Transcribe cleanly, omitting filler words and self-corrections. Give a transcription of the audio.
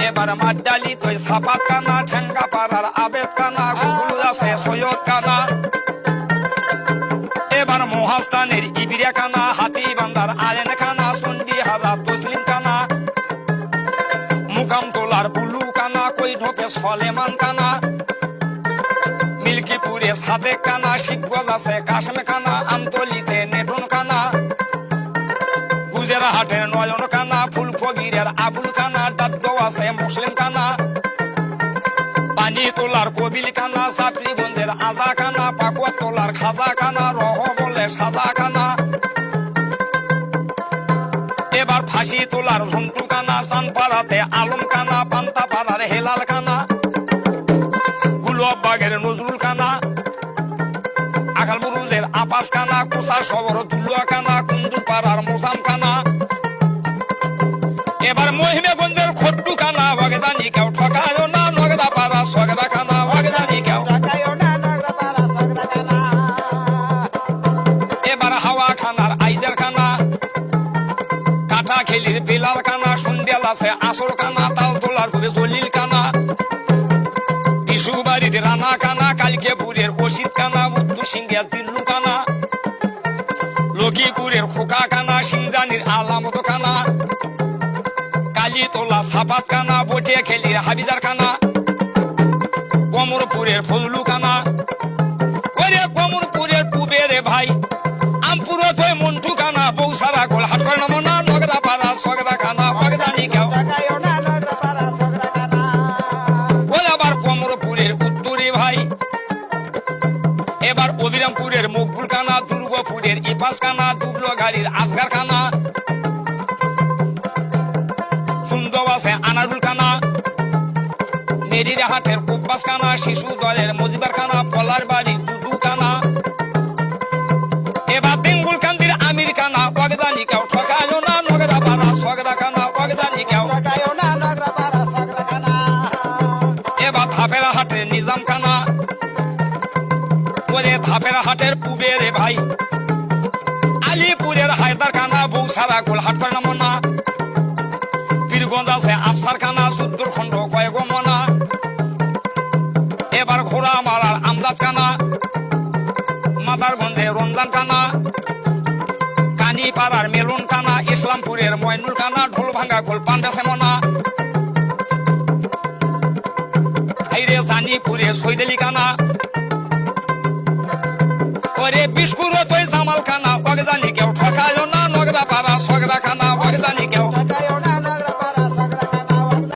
এবার মাড্ডালি তুই সাপাত কানা, ঠেঙ্গা পাড়ার আবেদ কানা, গুগুল আছে সৈয়দ কানা। এবার মহাস্থানের ইবিরা কানা, হাতি বান্দার আলেন কানা, চন্ডি হাজার তসলিম কানা, মুকাম তোলার বুলু কানা, কই ঢোকে সলেমান কানা, মিল্কিপুরে সাদেক কানা, শিবগঞ্জ আছে কাশম কানা, আমতলিতে নেটন কানা, গুজরাহাটের নয়ন কানা, ফুলফগিরের আবুল কানা, দাদ্দ আছে মুসলিম কানা, পানি তোলার কবিল কানা, সাপড়িগঞ্জের আজা কানা, পাকুয়া তোলার খাজা কানা, রহ বলে সাজা কানা। এবার ফাঁসি তোলার ঝন্টু কানা, চানপাড়াতে আলম কানা, পান্তাপাড়ার হেলাল কানা, গুলবাগের নজরুল কানা, আকালবুরুজের আপাস কানা, কুসার শহর দুলুয়া কানা, কুন্দুপাড়ার মোসাম কানা। এবার মহিমেগঞ্জের খট্টু কানা, বাগদানি কেউ ঠকায় না, নগদা পাড়া সগদা কানা, বাগদানি কেউ ঠকায় না, নগদা পাড়া সগদা কানা। এবার হাওয়া খানার আইজার কানা, কাটা খেলির বেলাল কানা, সন্ধ্যেল আছে আসর কানা, তাল তোলার কবি জলিল কানা, বিশুবাড়ির রানা কানা, কালকেপুরের অসিত কানা, মুত্তু সিংহের দিল্লু কানা, লক্ষ্মীপুরের খোকা কানা, সিংদানির আলামত কানা, কালীতলা সাপাত কানা, বটে খেলির হাবিদার কানা, কমরপুরের ফজলু কানা। ওরে কমরপুরের পুবেরে ভাই আমপুর থই মন্টু কানা, বৌসারা গোল হাট করে নমনা, নগদা পাড়া সগদা কানা, বাগদানি কেউ ঠকায় না, নগদা পাড়া সগদা কানা। ওই আবার কমরপুরের উত্তরে ভাই এবার অবিরামপুরের মকবুল কানা, দুর্গপুরের ইপাস কানা, দুবলো গাড়ির আসগার কানা, সুন্দর আছে আনারুল কানা, মেরিরাহাটের কুব্বাস কানা, শিশু দলের মজিবার কানা, পলার বাড়ি দুদু কানা। এবার বেঙ্গুল কান্দির আমির কানা, বাগদানি কেউ ঠকায় না, নগদা পাড়া সগদা কানা, বাগদানি কেউ ঠকায় না, নগদা পাড়া সগদা কানা। এবার ধাপেরা হাটের নিজাম কানা, ওরে ধাপেরা হাটের পুবেরে ভাই আলিপুরের হায়দার কানা, বৌসারা গোল হাট করে নমনা, পীরগঞ্জ আছে আফসার কানা, সুদ্দুর খন্ড কয়েক মনা। এবার ঘোড়া মারার আমদাদ কানা, মাদারগঞ্জে রমজান কানা, কানিপাড়ার মেলুন কানা, ইসলামপুরের ময়নুল কানা, ঢোল ভাঙ্গা গোল পান্ডাসে মনা, জানিপুরে সৈদালি কানা, ওরে বিস্কুর